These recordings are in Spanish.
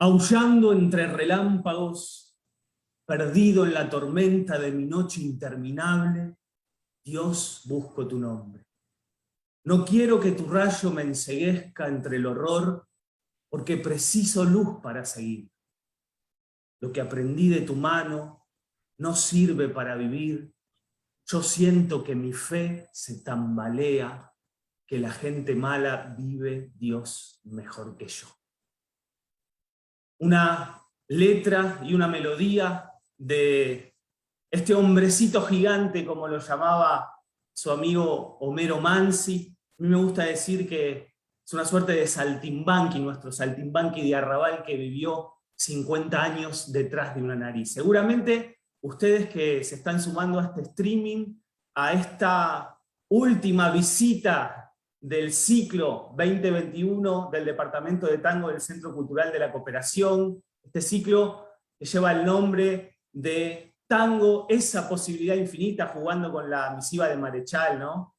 Aullando entre relámpagos, perdido en la tormenta de mi noche interminable, Dios, busco tu nombre. No quiero que tu rayo me enceguezca entre el horror, porque preciso luz para seguir. Lo que aprendí de tu mano no sirve para vivir. Yo siento que mi fe se tambalea, que la gente mala vive Dios mejor que yo. Una letra y una melodía de este hombrecito gigante, como lo llamaba su amigo Homero Mansi. A mí me gusta decir que es una suerte de saltimbanqui, nuestro saltimbanqui de Arrabal que vivió 50 años detrás de una nariz. Seguramente ustedes que se están sumando a este streaming, a esta última visita del ciclo 2021 del Departamento de Tango del Centro Cultural de la Cooperación, este ciclo que lleva el nombre de Tango, esa posibilidad infinita, jugando con la misiva de Marechal, ¿no?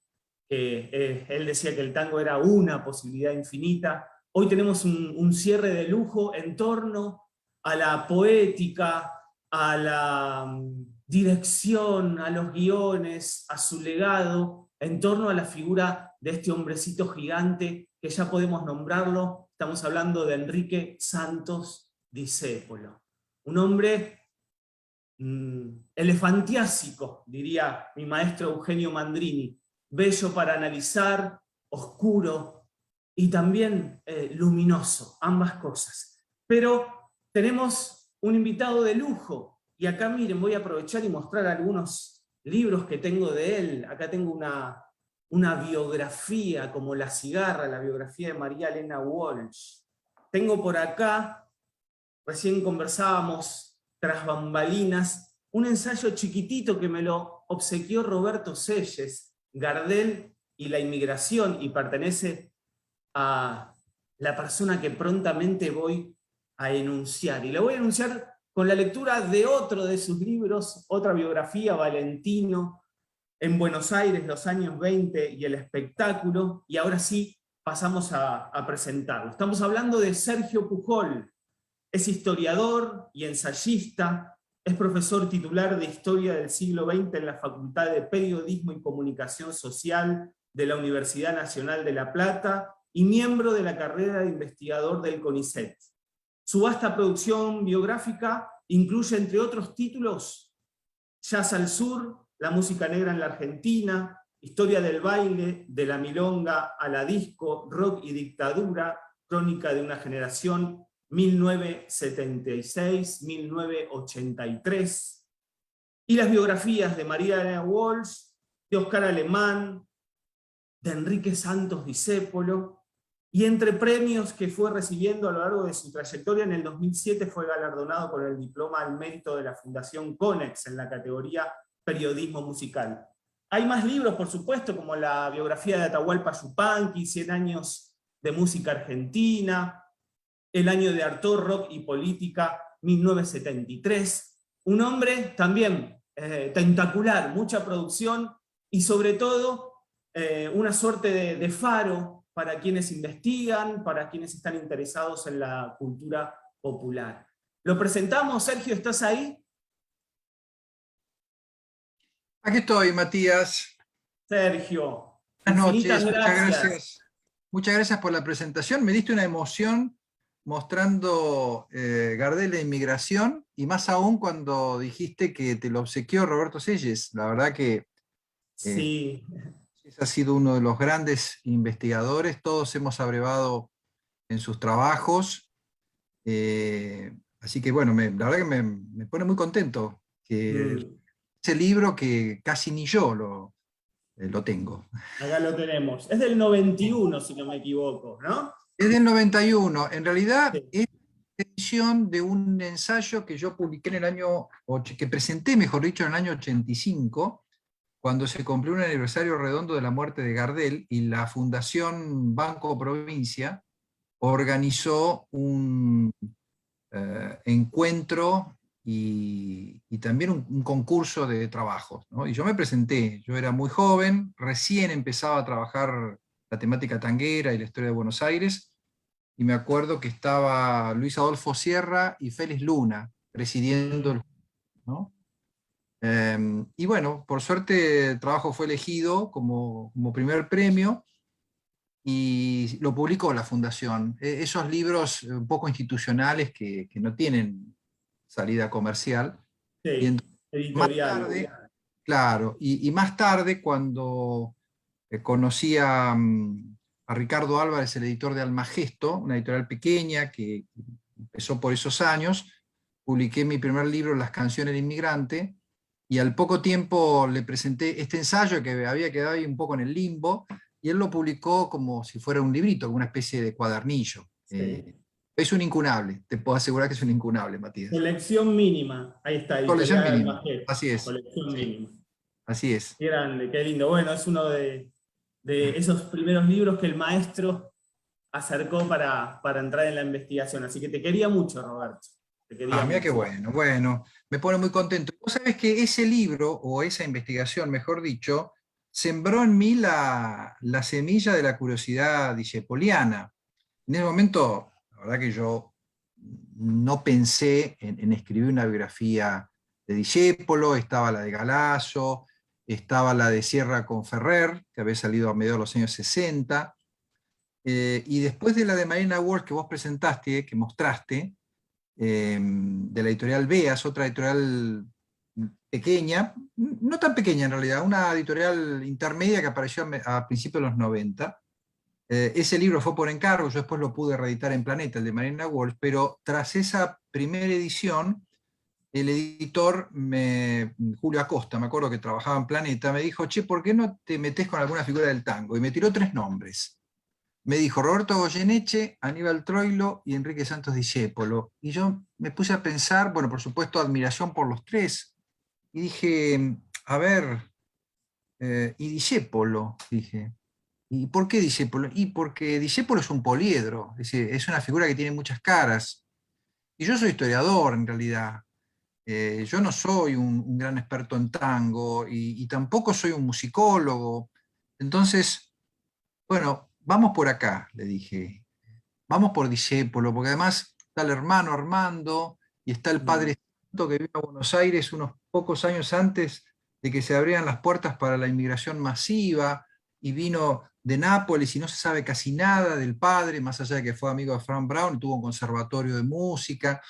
Que él decía que el tango era una posibilidad infinita. Hoy tenemos un cierre de lujo en torno a la poética, a la dirección, a los guiones, a su legado, en torno a la figura de este hombrecito gigante, que ya podemos nombrarlo. Estamos hablando de Enrique Santos Discépolo. Un hombre elefantiásico, diría mi maestro Eugenio Mandrini, bello para analizar, oscuro y también luminoso, ambas cosas. Pero tenemos un invitado de lujo, y acá miren, voy a aprovechar y mostrar algunos libros que tengo de él. Acá tengo una biografía, como La cigarra, la biografía de María Elena Walsh. Tengo por acá, recién conversábamos tras bambalinas, un ensayo chiquitito que me lo obsequió Roberto Selles, Gardel y la inmigración, y pertenece a la persona que prontamente voy a enunciar. Y la voy a enunciar con la lectura de otro de sus libros, otra biografía, Valentino, en Buenos Aires, los años 20 y el espectáculo, y ahora sí pasamos a presentarlo. Estamos hablando de Sergio Pujol. Es historiador y ensayista, es profesor titular de Historia del siglo XX en la Facultad de Periodismo y Comunicación Social de la Universidad Nacional de La Plata y miembro de la carrera de investigador del CONICET. Su vasta producción biográfica incluye, entre otros títulos, Jazz al Sur, la música negra en la Argentina, Historia del baile, de la milonga a la disco, rock y dictadura, crónica de una generación, 1976-1983, y las biografías de María Elena Walsh, de Oscar Alemán, de Enrique Santos Discépolo, y entre premios que fue recibiendo a lo largo de su trayectoria, en el 2007 fue galardonado con el diploma al mérito de la Fundación Conex en la categoría Periodismo Musical. Hay más libros, por supuesto, como la biografía de Atahualpa Yupanqui, 100 años de música argentina, El año de Artaud, rock y política, 1973. Un hombre también tentacular, mucha producción y sobre todo una suerte de faro para quienes investigan, para quienes están interesados en la cultura popular. ¿Lo presentamos, Sergio? ¿Estás ahí? Aquí estoy, Matías. Sergio, Buenas infinitas noches, muchas gracias. gracias. Muchas gracias por la presentación. Me diste una emoción mostrando Gardel e inmigración, y más aún cuando dijiste que te lo obsequió Roberto Selles. La verdad que Sí. ha sido uno de los grandes investigadores. Todos hemos abrevado en sus trabajos. Así que bueno, la verdad que me pone muy contento que ese libro que casi ni yo lo tengo. Acá lo tenemos. Es del 91, si no me equivoco, ¿no? Es del 91. En realidad Sí. es edición de un ensayo que yo publiqué en el año, que presenté, mejor dicho, en el año 85, cuando se cumplió un aniversario redondo de la muerte de Gardel, y la Fundación Banco Provincia organizó un encuentro y también un concurso de trabajos, ¿no? Y yo me presenté. Yo era muy joven, recién empezaba a trabajar la temática tanguera y la historia de Buenos Aires, y me acuerdo que estaba Luis Adolfo Sierra y Félix Luna presidiendo el, ¿no? Y bueno, por suerte el trabajo fue elegido como primer premio y lo publicó la Fundación. Esos libros un poco institucionales que no tienen salida comercial. Y Sí, entonces, más editorial. tarde, claro, y más tarde cuando conocí a Ricardo Álvarez, el editor de Almagesto, una editorial pequeña que empezó por esos años, publiqué mi primer libro, Las canciones del inmigrante, y al poco tiempo le presenté este ensayo que había quedado ahí un poco en el limbo, y él lo publicó como si fuera un librito, como una especie de cuadernillo. Sí. Es un incunable, te puedo asegurar que es un incunable, Matías. Colección mínima. Ahí está, Colección editorial mínima, Almagé. así es, Colección sí, mínima. así es. Qué grande, qué lindo. Bueno, es uno de esos primeros libros que el maestro acercó para entrar en la investigación. Así que te quería mucho, Roberto. Te quería Ah, mira qué mucho. bueno, bueno, me pone muy contento. Vos sabés que ese libro, o esa investigación, mejor dicho, sembró en mí la semilla de la curiosidad discepoliana. En ese momento, la verdad que yo no pensé en escribir una biografía de Discépolo, estaba la de Galasso, estaba la de Sierra con Ferrer, que había salido a mediados de los años 60, y después de la de Marina Ward que vos presentaste, que mostraste, de la editorial Beas, otra editorial pequeña, no tan pequeña en realidad, una editorial intermedia que apareció a principios de los 90. Ese libro fue por encargo, yo después lo pude reeditar en Planeta, el de Marina Wolf, pero tras esa primera edición, el editor, Julio Acosta, me acuerdo que trabajaba en Planeta, me dijo, che, ¿por qué no te metes con alguna figura del tango? Y me tiró 3 nombres. Me dijo Roberto Goyeneche, Aníbal Troilo y Enrique Santos Discépolo. Y yo me puse a pensar, bueno, por supuesto, admiración por los tres. Y dije, a ver, y Discépolo, dije. ¿Y por qué Discépolo? Y porque Discépolo es un poliedro, es decir, es una figura que tiene muchas caras. Y yo soy historiador, en realidad. Yo no soy un gran experto en tango y tampoco soy un musicólogo. Entonces, bueno, vamos por acá, le dije. Vamos por Discépolo, porque además está el hermano Armando y está el Mm. padre Santo que vino a Buenos Aires unos pocos años antes de que se abrieran las puertas para la inmigración masiva y vino de Nápoles y no se sabe casi nada del padre, más allá de que fue amigo de Frank Brown, tuvo un conservatorio de música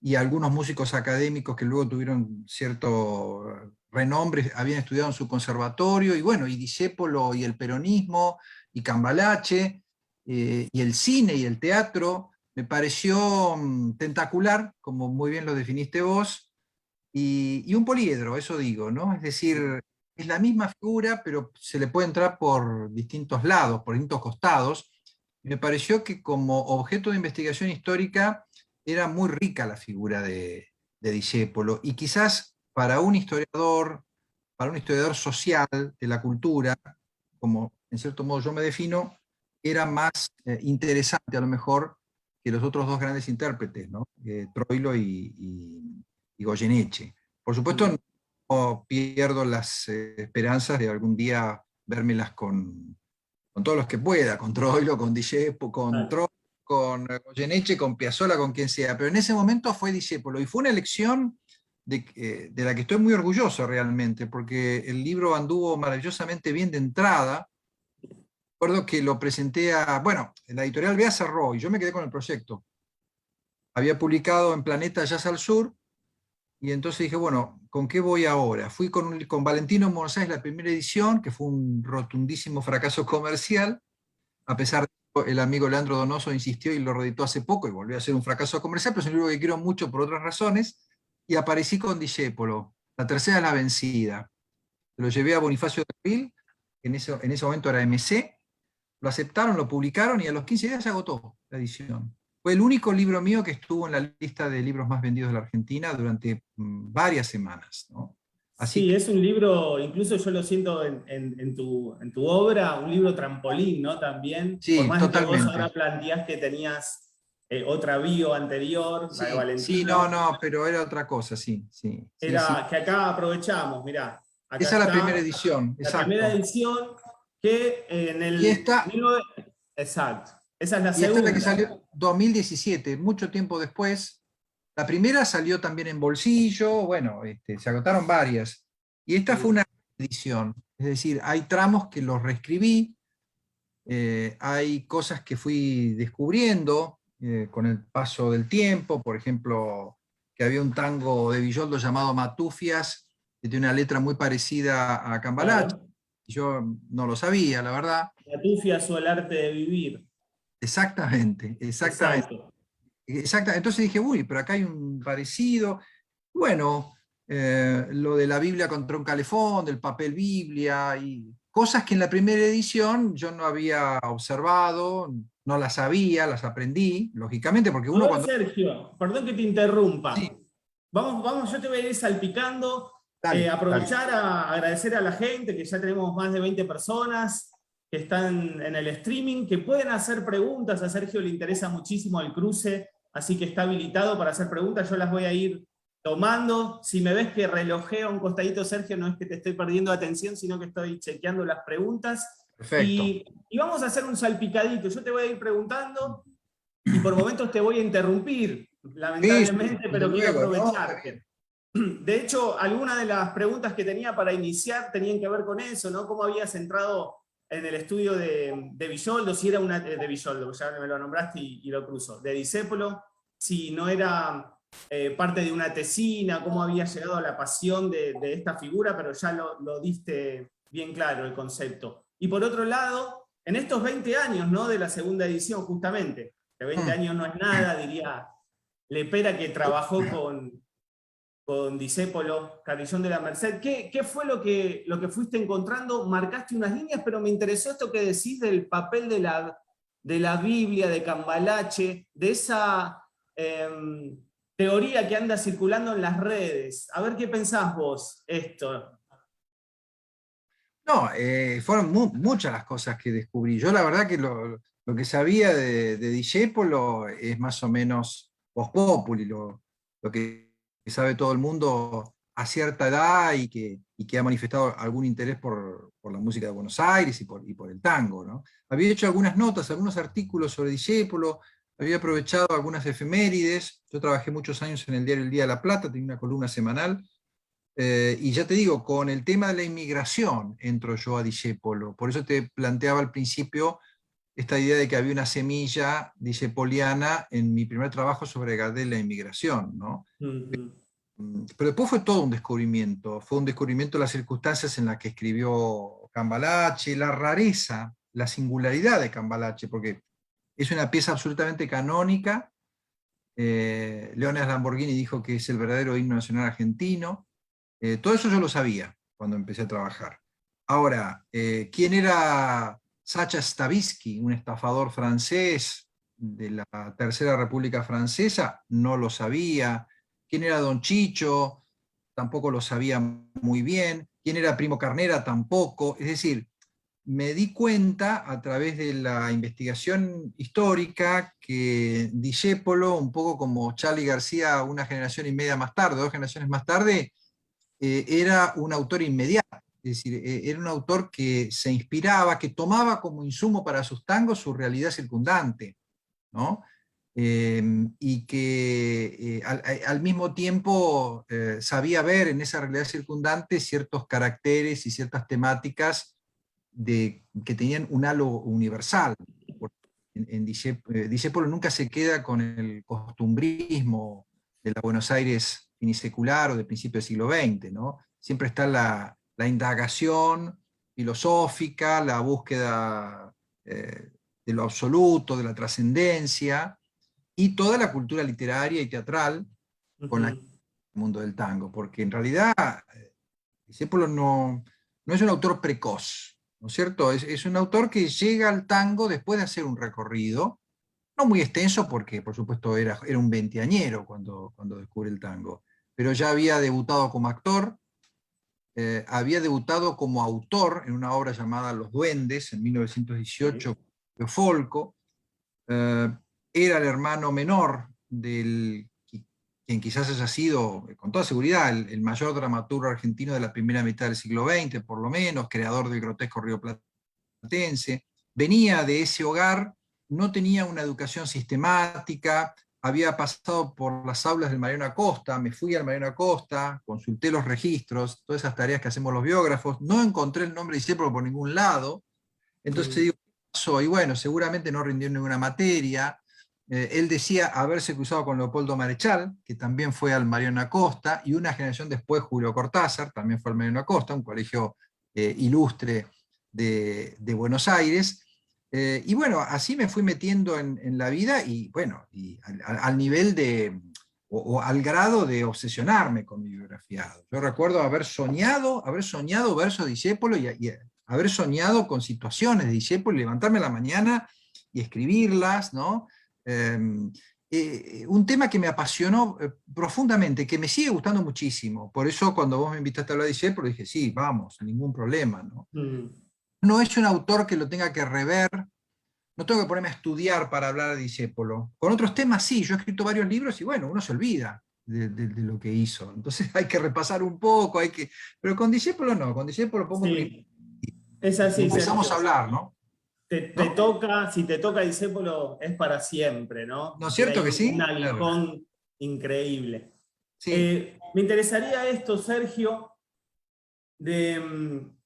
y algunos músicos académicos que luego tuvieron cierto renombre, habían estudiado en su conservatorio, y bueno, y Discépolo y el peronismo, y Cambalache, y el cine y el teatro, me pareció tentacular, como muy bien lo definiste vos, y un poliedro, eso digo, ¿no? Es decir, es la misma figura, pero se le puede entrar por distintos lados, por distintos costados. Me pareció que como objeto de investigación histórica era muy rica la figura de Discépolo, y quizás para un historiador social de la cultura, como en cierto modo yo me defino, era más interesante a lo mejor que los otros dos grandes intérpretes, ¿no? Troilo y Goyeneche. Por supuesto, Mm. no pierdo las esperanzas de algún día vérmelas con todos los que pueda, con Troilo, con Discépolo, Vale. con Goyeneche, con Piazzolla, con quien sea. Pero en ese momento fue Discépolo y fue una elección de la que estoy muy orgulloso realmente, porque el libro anduvo maravillosamente bien de entrada. Recuerdo que lo presenté bueno, la editorial Bea cerró y yo me quedé con el proyecto. Había publicado en Planeta Jazz al Sur, y entonces dije, bueno, ¿con qué voy ahora? Fui con Valentino en Buenos Aires la primera edición, que fue un rotundísimo fracaso comercial, a pesar de que el amigo Leandro Donoso insistió y lo reeditó hace poco y volvió a ser un fracaso comercial, pero es un libro que quiero mucho por otras razones, y aparecí con Discépolo, la tercera es la vencida. Lo llevé a Bonifacio de Abril, en ese momento era MC, lo aceptaron, lo publicaron y a los 15 días se agotó la edición. Fue el único libro mío que estuvo en la lista de libros más vendidos de la Argentina durante varias semanas, ¿no? Así Sí, que es un libro, incluso yo lo siento en tu obra, un libro trampolín, ¿no? También, por sí, más de que vos totalmente. ahora planteás que tenías otra bio anterior, la de Sí, sí, no, Valentino, no, pero era otra cosa, sí, sí, sí, sí. era que acá aprovechamos, mirá, acá Esa es la primera está edición, la primera exacto. edición que en Y el esta, 19 exacto, Esa es la Y esta es la que segunda. salió 2017, mucho tiempo después. La primera salió también en bolsillo, bueno, se agotaron varias. Y esta fue una edición, es decir, hay tramos que los reescribí, hay cosas que fui descubriendo con el paso del tiempo, por ejemplo, que había un tango de Villoldo llamado Matufias, que tiene una letra muy parecida a Cambalache, Claro. y yo no lo sabía, la verdad. La tufia o el arte de vivir. Exactamente, exactamente. Exacto. Exacto, entonces dije, uy, pero acá hay un parecido. Bueno, lo de la Biblia contra un calefón, del papel Biblia, y cosas que en la primera edición yo no había observado, no las sabía, las aprendí, lógicamente, porque A uno ver, cuando... Sergio, perdón que te interrumpa. Vamos, yo te voy a ir salpicando. Dale, dale. Aprovechar a agradecer a la gente, que ya tenemos más de 20 personas que están en el streaming, que pueden hacer preguntas. A Sergio le interesa muchísimo el cruce, así que está habilitado para hacer preguntas. Yo las voy a ir tomando. Si me ves que relojeo un costadito, Sergio, no es que te estoy perdiendo atención, sino que estoy chequeando las preguntas. Perfecto. Y vamos a hacer un salpicadito. Yo te voy a ir preguntando y por momentos te voy a interrumpir, Sí, sí, lamentablemente, desde pero quiero luego, ¿no? Está aprovechar. bien. De hecho, algunas de las preguntas que tenía para iniciar tenían que ver con eso, ¿no? ¿Cómo habías entrado en el estudio de Villoldo? Si era una de Villoldo, ya me lo nombraste y lo cruzo. De Discépolo, si no era parte de una tesina, cómo había llegado a la pasión de esta figura, pero ya lo diste bien claro el concepto. Y por otro lado, en estos 20 años, ¿no? De la segunda edición, justamente, que 20 Mm. años no es nada, diría Lepera, que trabajó con Discépolo, Carrillón de la Merced. ¿Qué fue lo que fuiste encontrando? Marcaste unas líneas, pero me interesó esto que decís del papel de la Biblia, de Cambalache, de esa teoría que anda circulando en las redes. A ver qué pensás vos esto. No, fueron muchas las cosas que descubrí. Yo la verdad que lo que sabía de Discépolo es más o menos post populi, lo que sabe todo el mundo a cierta edad y que ha manifestado algún interés por la música de Buenos Aires y por el tango, ¿no? Había hecho algunas notas, algunos artículos sobre Discépolo, había aprovechado algunas efemérides. Yo trabajé muchos años en el diario El Día de la Plata, tenía una columna semanal. Y ya te digo, con el tema de la inmigración entro yo a Discépolo. Por eso te planteaba al principio esta idea de que había una semilla discepoliana en mi primer trabajo sobre Gardel y la inmigración, ¿no? Ujú. Pero después fue todo un descubrimiento. Fue un descubrimiento de las circunstancias en las que escribió Cambalache, la rareza, la singularidad de Cambalache, porque es una pieza absolutamente canónica. Leónidas Lamborghini dijo que es el verdadero himno nacional argentino. Todo eso yo lo sabía cuando empecé a trabajar. Ahora, ¿quién era Sacha Stavisky, un estafador francés de la Tercera República Francesa? No lo sabía. ¿Quién era Don Chicho? Tampoco lo sabía muy bien. ¿Quién era Primo Carnera? Tampoco. Es decir, me di cuenta a través de la investigación histórica que Discépolo, un poco como Charly García una generación y media más tarde, 2 generaciones más tarde, era un autor inmediato, es decir, era un autor que se inspiraba, que tomaba como insumo para sus tangos su realidad circundante, ¿no? Y que al mismo tiempo sabía ver en esa realidad circundante ciertos caracteres y ciertas temáticas que tenían un halo universal. En Discépolo nunca se queda con el costumbrismo de la Buenos Aires finisecular o de principios del siglo XX, ¿no? Siempre está la indagación filosófica, la búsqueda de lo absoluto, de la trascendencia, y toda la cultura literaria y teatral con la que Ujú. el mundo del tango, porque en realidad Discépolo no es un autor precoz, ¿no es cierto? Es un autor que llega al tango después de hacer un recorrido, no muy extenso porque por supuesto era un veinteañero cuando descubre el tango, pero ya había debutado como actor, había debutado como autor en una obra llamada Los Duendes en 1918 Sí. de Folco. Era el hermano menor quien quizás haya sido, con toda seguridad, el mayor dramaturgo argentino de la primera mitad del siglo XX, por lo menos, creador del grotesco rioplatense. Venía de ese hogar no tenía una educación sistemática, había pasado por las aulas del Mariano Acosta, me fui al Mariano Acosta, consulté los registros, todas esas tareas que hacemos los biógrafos, no encontré el nombre de Discépolo por ningún lado, entonces digo, ¿qué pasó? Y bueno, seguramente no rindió en ninguna materia. Él decía haberse cruzado con Leopoldo Marechal, que también fue al Mariano Acosta, y una generación después Julio Cortázar, también fue al Mariano Acosta, un colegio ilustre de Buenos Aires. Y bueno, así me fui metiendo en la vida y bueno, y al nivel de, o al grado de obsesionarme con mi biografía. Yo recuerdo haber soñado versos de Discépolo y haber soñado con situaciones de Discépolo y levantarme a la mañana y escribirlas, ¿no? Un tema que me apasionó profundamente, que me sigue gustando muchísimo. Por eso cuando vos me invitaste a hablar de Discépolo dije, sí, vamos, ningún problema, ¿no? No es un autor que lo tenga que rever, no tengo que ponerme a estudiar para hablar de Discépolo. Con otros temas sí, yo he escrito varios libros y bueno, uno se olvida de lo que hizo. Entonces hay que repasar un poco, pero con Discépolo no, con Discépolo pongo Sí, es así, empezamos Sergio. a hablar, ¿no? Te toca, si te toca Discépolo, es para siempre, ¿no? ¿No es Tiene cierto ahí que un sí? Claro. aguijón increíble. Sí. Me interesaría esto, Sergio, de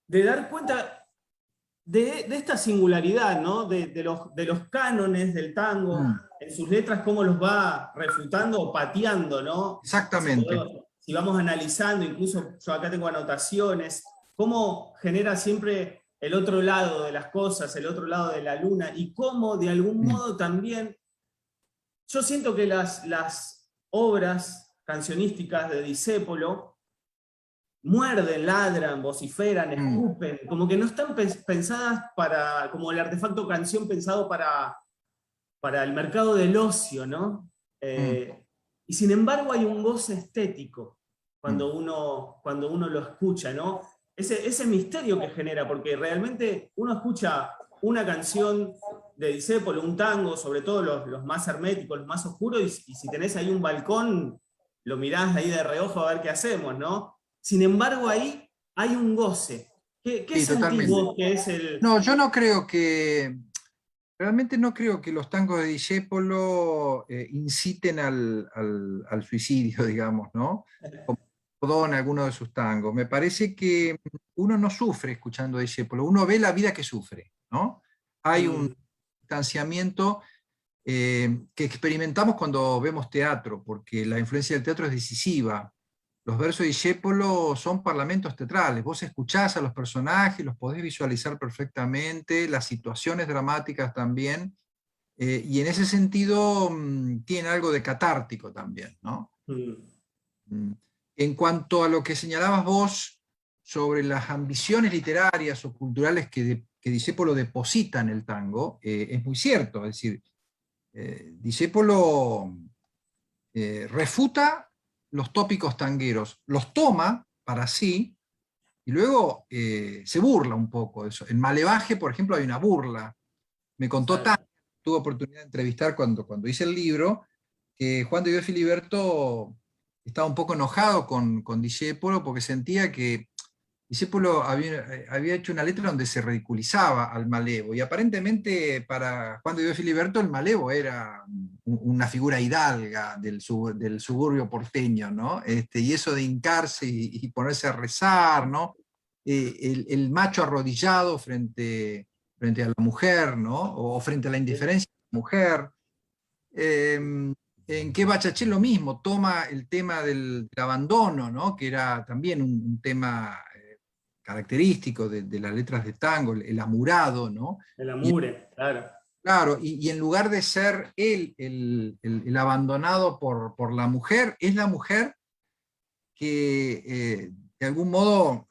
dar cuenta de esta singularidad, ¿no? De los cánones del tango, en sus letras, cómo los va refutando o pateando, ¿no? Exactamente. Si vamos analizando, incluso yo acá tengo anotaciones, cómo genera siempre el otro lado de las cosas, el otro lado de la luna, y cómo de algún modo también, yo siento que las obras cancionísticas de Discépolo muerden, ladran, vociferan, escupen, como que no están pensadas como el artefacto canción pensado para el mercado del ocio, ¿no? Y sin embargo hay un goce estético cuando uno lo escucha, ¿no? Ese misterio que genera, porque realmente uno escucha una canción de Discépolo, un tango, sobre todo los más herméticos, los más oscuros, y si tenés ahí un balcón, lo mirás ahí de reojo a ver qué hacemos, ¿no? Sin embargo, ahí hay un goce. ¿Qué Sí, sentís totalmente. vos que es el... No, yo no creo que, realmente no creo que los tangos de Discépolo inciten al suicidio, digamos, ¿no? Como en alguno de sus tangos. Me parece que uno no sufre escuchando a Discépolo, uno ve la vida que sufre, ¿no? Hay un distanciamiento que experimentamos cuando vemos teatro, porque la influencia del teatro es decisiva. Los versos de Discépolo son parlamentos teatrales, vos escuchás a los personajes, los podés visualizar perfectamente, las situaciones dramáticas también, y en ese sentido tiene algo de catártico también, ¿no? En cuanto a lo que señalabas vos sobre las ambiciones literarias o culturales que Discépolo deposita en el tango, es muy cierto, es decir, Discépolo refuta los tópicos tangueros, los toma para sí, y luego se burla un poco de eso. En Malevaje, por ejemplo, hay una burla. Me contó Tania, tuve oportunidad de entrevistar cuando hice el libro, que Juan de Dios Filiberto estaba un poco enojado con Discépolo porque sentía que Discépolo había hecho una letra donde se ridiculizaba al malevo, y aparentemente para Juan de Dios Filiberto el malevo era una figura hidalga del suburbio porteño, ¿no? Y eso de hincarse y ponerse a rezar, ¿no? El macho arrodillado frente a la mujer, ¿no? O frente a la indiferencia de la mujer. En que Bachaché lo mismo, toma el tema del abandono, ¿no? Que era también un tema característico de las letras de tango, el amurado, ¿no? El amure, claro. Claro, y en lugar de ser él el abandonado por la mujer, es la mujer que de algún modo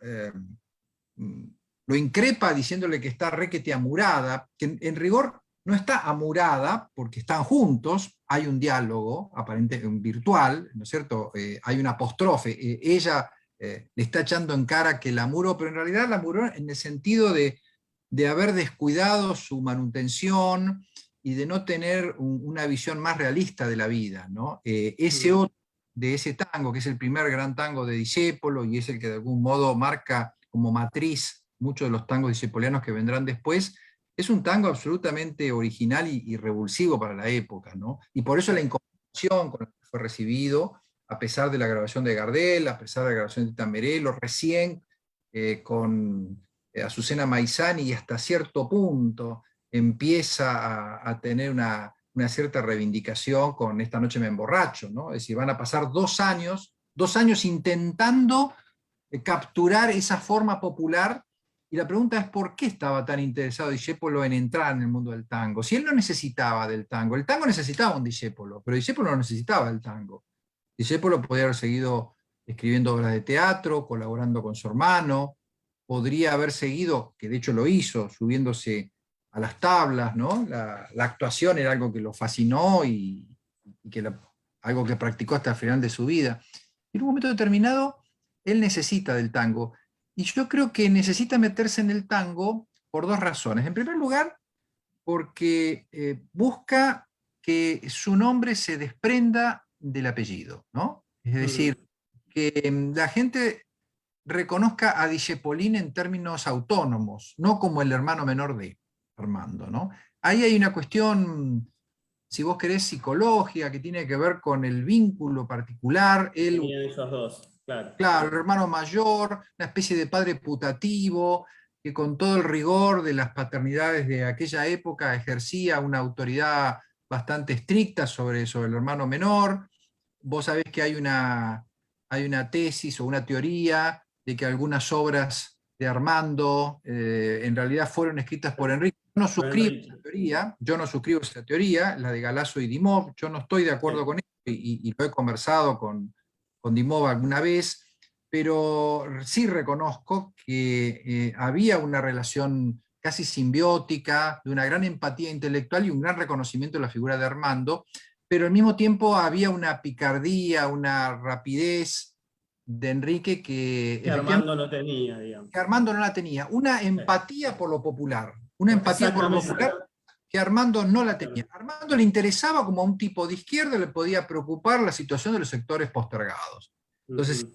lo increpa diciéndole que está requete amurada, que en rigor no está amurada porque están juntos, hay un diálogo aparente, virtual, ¿no es cierto? Hay una apóstrofe, ella le está echando en cara que la amuró, pero en realidad la amuró en el sentido de haber descuidado su manutención y de no tener una visión más realista de la vida, ¿no? Ese otro de ese tango, que es el primer gran tango de Discépolo y es el que de algún modo marca como matriz muchos de los tangos discepolianos que vendrán después, es un tango absolutamente original y revulsivo para la época, ¿no? Y por eso la incorporación con la que fue recibido, a pesar de la grabación de Gardel, a pesar de la grabación de Tita Merello, recién con Azucena Maizani, y hasta cierto punto empieza a tener una cierta reivindicación con Esta noche me emborracho, ¿no? Es decir, van a pasar 2 años intentando capturar esa forma popular. Y la pregunta es, ¿por qué estaba tan interesado Discépolo en entrar en el mundo del tango? Si él no necesitaba del tango, el tango necesitaba un Discépolo, pero Discépolo no necesitaba el tango. Discépolo podía haber seguido escribiendo obras de teatro, colaborando con su hermano, podría haber seguido, que de hecho lo hizo, subiéndose a las tablas, ¿no? La actuación era algo que lo fascinó y que algo que practicó hasta el final de su vida. Y en un momento determinado, él necesita del tango. Y yo creo que necesita meterse en el tango por 2 razones. En primer lugar, porque busca que su nombre se desprenda del apellido, ¿no? Es decir, que la gente reconozca a Discepolín en términos autónomos, no como el hermano menor de Armando, ¿no? Ahí hay una cuestión, si vos querés, psicológica, que tiene que ver con el vínculo particular. Él, Tenían esos dos, claro. claro, el hermano mayor, una especie de padre putativo, que con todo el rigor de las paternidades de aquella época ejercía una autoridad bastante estricta sobre el hermano menor. Vos sabés que hay una tesis o una teoría de que algunas obras de Armando en realidad fueron escritas por Enrique. Yo no suscribo esa teoría, la de Galasso y Dimov. Yo no estoy de acuerdo con eso y lo he conversado con Dimov alguna vez, pero sí reconozco que había una relación casi simbiótica, de una gran empatía intelectual y un gran reconocimiento de la figura de Armando, pero al mismo tiempo había una picardía, una rapidez de Enrique Que Armando no tenía, digamos. que Armando no la tenía, una empatía por lo popular, una empatía por lo popular que Armando no la tenía. A Armando le interesaba como a un tipo de izquierda, le podía preocupar la situación de los sectores postergados. Entonces,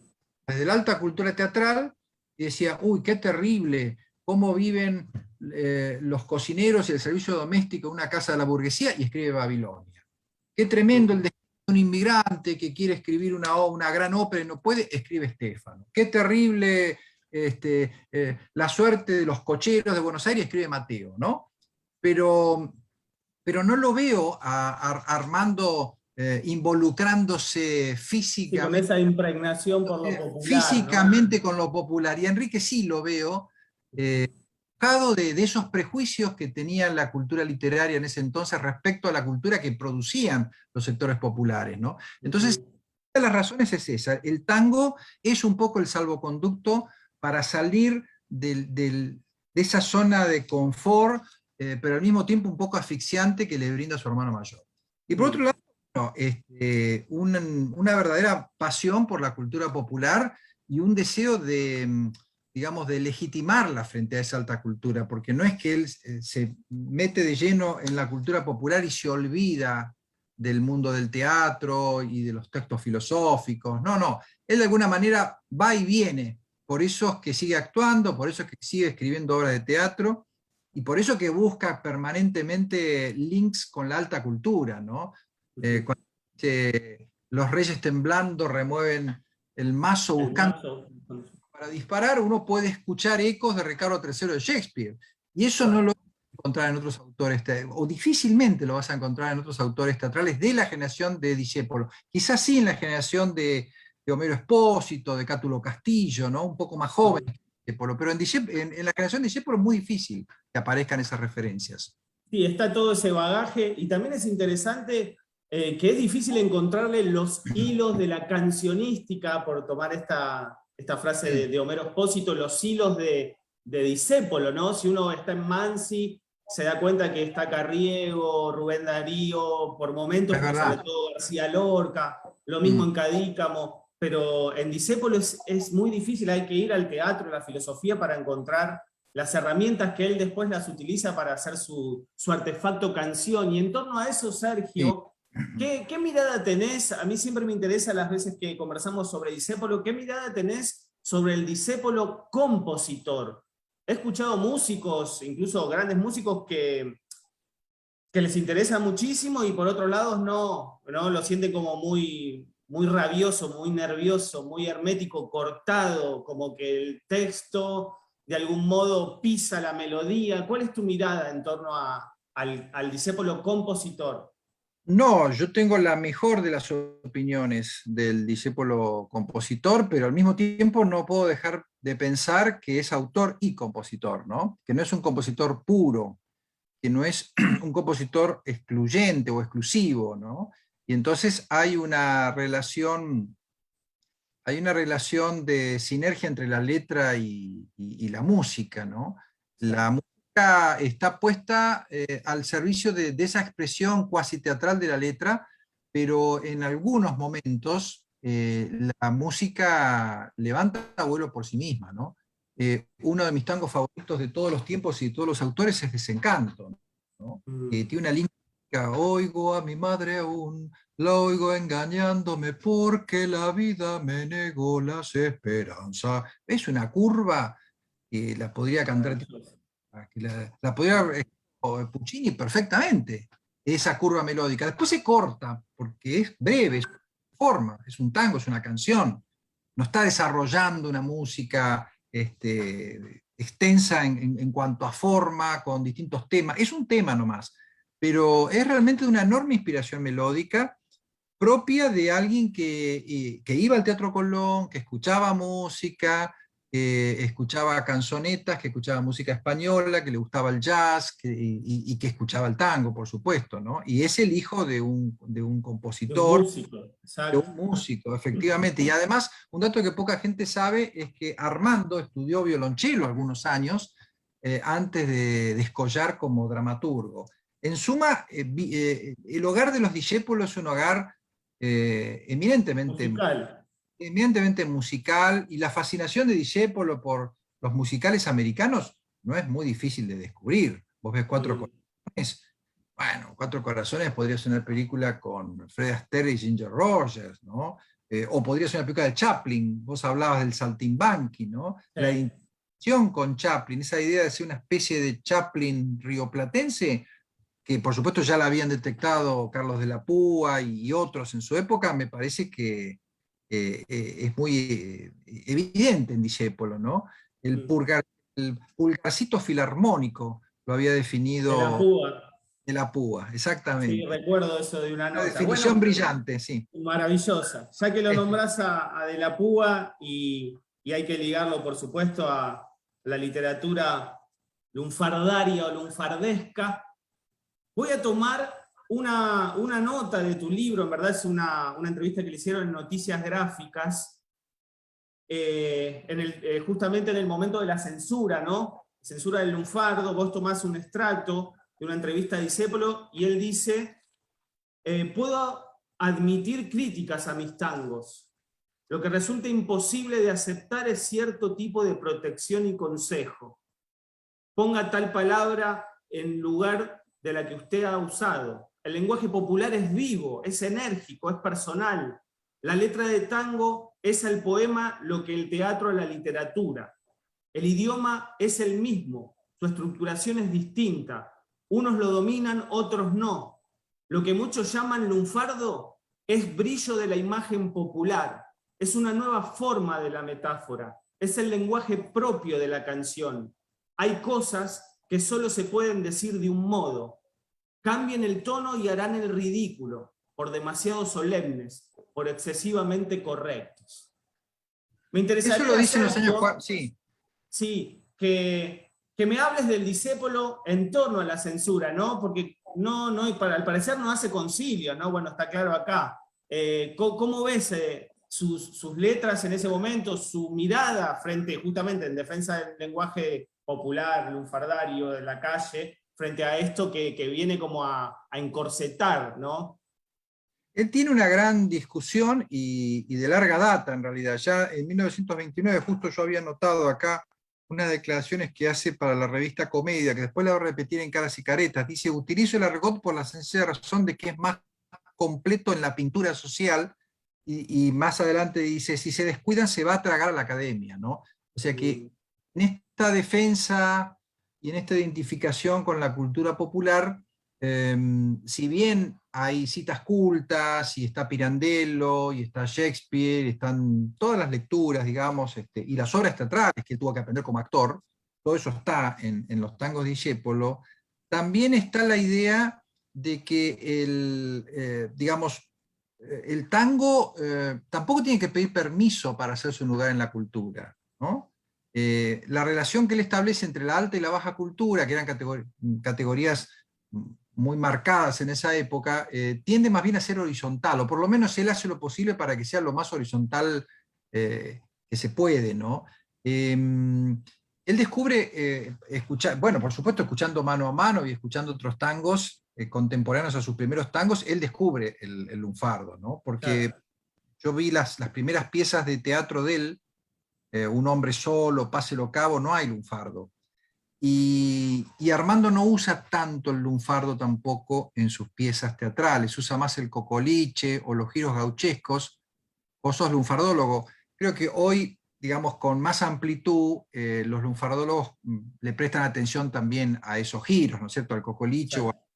desde la alta cultura teatral, y decía, uy, qué terrible, cómo viven los cocineros y el servicio doméstico en una casa de la burguesía, y escribe Babilonia. Qué tremendo el destino de un inmigrante que quiere escribir una gran ópera y no puede, escribe Stefano. Qué terrible la suerte de los cocheros de Buenos Aires, escribe Mateo, ¿no? Pero no lo veo a Armando involucrándose físicamente. Sí, con esa impregnación por lo popular. Físicamente, ¿no? Con lo popular. Y a Enrique sí lo veo de esos prejuicios que tenía la cultura literaria en ese entonces respecto a la cultura que producían los sectores populares, ¿no? Entonces, una de las razones es esa. El tango es un poco el salvoconducto para salir de esa zona de confort, pero al mismo tiempo un poco asfixiante que le brinda su hermano mayor. Y por otro lado, no, una verdadera pasión por la cultura popular y un deseo de, digamos, de legitimarla frente a esa alta cultura, porque no es que él se mete de lleno en la cultura popular y se olvida del mundo del teatro y de los textos filosóficos, no, él de alguna manera va y viene, por eso es que sigue actuando, por eso es que sigue escribiendo obras de teatro, y por eso que busca permanentemente links con la alta cultura, ¿no? Cuando los reyes temblando remueven el mazo buscando para disparar, uno puede escuchar ecos de Ricardo III de Shakespeare, y eso no lo vas a encontrar en otros autores, o difícilmente lo vas a encontrar en otros autores teatrales de la generación de Discépolo. Quizás sí en la generación de Homero Espósito, de Cátulo Castillo, ¿no? Un poco más joven, pero en la generación de Discépolo es muy difícil que aparezcan esas referencias. Sí, está todo ese bagaje, y también es interesante que es difícil encontrarle los hilos de la cancionística, por tomar esta frase de Homero Espósito, los hilos de Discépolo, ¿no? Si uno está en Mansi, se da cuenta que está Carriego, Rubén Darío, por momentos, sobre todo García Lorca, lo mismo en Cadícamo, pero en Discépolo es muy difícil, hay que ir al teatro, a la filosofía para encontrar las herramientas que él después las utiliza para hacer su artefacto canción. Y en torno a eso, Sergio, ¿qué mirada tenés? A mí siempre me interesa las veces que conversamos sobre Discépolo, ¿qué mirada tenés sobre el Discépolo compositor? he escuchado músicos, incluso grandes músicos, que les interesa muchísimo y por otro lado no lo sienten como muy, muy rabioso, muy nervioso, muy hermético, cortado, como que el texto de algún modo pisa la melodía. ¿Cuál es tu mirada en torno al discépolo compositor? No, yo tengo la mejor de las opiniones del discípulo compositor, pero al mismo tiempo no puedo dejar de pensar que es autor y compositor, ¿no? Que no es un compositor puro, que no es un compositor excluyente o exclusivo, ¿no? Y entonces hay una relación de sinergia entre la letra y la música, ¿no? La música está puesta al servicio de esa expresión cuasi teatral de la letra, pero en algunos momentos la música levanta vuelo por sí misma, ¿no? Uno de mis tangos favoritos de todos los tiempos y de todos los autores es Desencanto, ¿no? Tiene una línea: oigo a mi madre aún, la oigo engañándome porque la vida me negó las esperanzas. Es una curva que la podría cantar, que la podría Puccini perfectamente, esa curva melódica. Después se corta porque es breve, es una forma, es un tango, es una canción. No está desarrollando una música extensa en cuanto a forma, con distintos temas. Es un tema nomás, pero es realmente de una enorme inspiración melódica propia de alguien que iba al Teatro Colón, que escuchaba música, escuchaba canzonetas, que escuchaba música española, que le gustaba el jazz, y que escuchaba el tango, por supuesto, ¿no? Y es el hijo de un De un compositor, músico, de exacto. un músico, efectivamente. Y además, un dato que poca gente sabe es que Armando estudió violonchelo algunos años antes de descollar como dramaturgo. En suma, el hogar de los discípulos es un hogar Musical. eminentemente musical, y la fascinación de Discépolo por los musicales americanos no es muy difícil de descubrir. Vos ves Cuatro Mm. Corazones, bueno, Cuatro Corazones podría ser una película con Fred Astaire y Ginger Rogers, ¿no? O podría ser una película de Chaplin. Vos hablabas del saltimbanqui, ¿no? La Sí. identificación con Chaplin, esa idea de ser una especie de Chaplin rioplatense, que por supuesto ya la habían detectado Carlos de la Púa y otros en su época, me parece que es muy evidente en Discépolo, ¿no? El, Mm. el pulgarcito filarmónico lo había De la definido Púa. de la Púa, Sí, exactamente. recuerdo eso de una Una nota. definición Bueno, brillante, sí. maravillosa. Ya que lo Este, nombrás a De la Púa y hay que ligarlo, por supuesto, a la literatura lunfardaria o lunfardesca, voy a tomar una nota de tu libro, en verdad es una entrevista que le hicieron en Noticias Gráficas, justamente en el momento de la censura, ¿no? Censura del lunfardo. Vos tomás un extracto de una entrevista a Discépolo y él dice: puedo admitir críticas a mis tangos. Lo que resulta imposible de aceptar es cierto tipo de protección y consejo. Ponga tal palabra en lugar de la que usted ha usado. El lenguaje popular es vivo, es enérgico, es personal. La letra de tango es al poema lo que el teatro a la literatura. El idioma es el mismo, su estructuración es distinta. Unos lo dominan, otros no. Lo que muchos llaman lunfardo es brillo de la imagen popular, es una nueva forma de la metáfora, es el lenguaje propio de la canción. Hay cosas que solo se pueden decir de un modo. Cambien el tono y harán el ridículo, por demasiado solemnes, por excesivamente correctos. Me eso lo interesaría, dicen los años Sergio, sí. sí, que me hables del discépolo en torno a la censura, ¿no? Porque al parecer no hace concilio, ¿no? Bueno, está claro acá. ¿Cómo ves sus letras en ese momento, su mirada frente, justamente en defensa del lenguaje popular, lunfardario, de la calle, frente a esto que viene como a encorsetar, ¿no? Él tiene una gran discusión y de larga data en realidad. Ya en 1929 justo yo había notado acá unas declaraciones que hace para la revista Comedia, que después la voy a repetir en Caras y Caretas. Dice: utilizo el argot por la sencilla razón de que es más completo en la pintura social, y más adelante dice: si se descuidan se va a tragar a la academia, ¿no? O sea que esta defensa y en esta identificación con la cultura popular, si bien hay citas cultas, y está Pirandello, y está Shakespeare, y están todas las lecturas, digamos, y las obras teatrales que él tuvo que aprender como actor, todo eso está en los tangos de Discépolo, también está la idea de que digamos, el tango tampoco tiene que pedir permiso para hacerse un lugar en la cultura, ¿no? La relación que él establece entre la alta y la baja cultura, que eran categorías muy marcadas en esa época, tiende más bien a ser horizontal, o por lo menos él hace lo posible para que sea lo más horizontal que se puede, ¿no? Él descubre, bueno, por supuesto, escuchando Mano a Mano y escuchando otros tangos contemporáneos a sus primeros tangos, él descubre el lunfardo, ¿no? Porque Claro. yo vi las primeras piezas de teatro de él, Un hombre solo, Páselo cabo, no hay lunfardo. Y Armando no usa tanto el lunfardo tampoco en sus piezas teatrales, usa más el cocoliche o los giros gauchescos. Vos sos lunfardólogo. Creo que hoy, digamos, con más amplitud, los lunfardólogos le prestan atención también a esos giros, ¿no es cierto? Al cocoliche Exacto,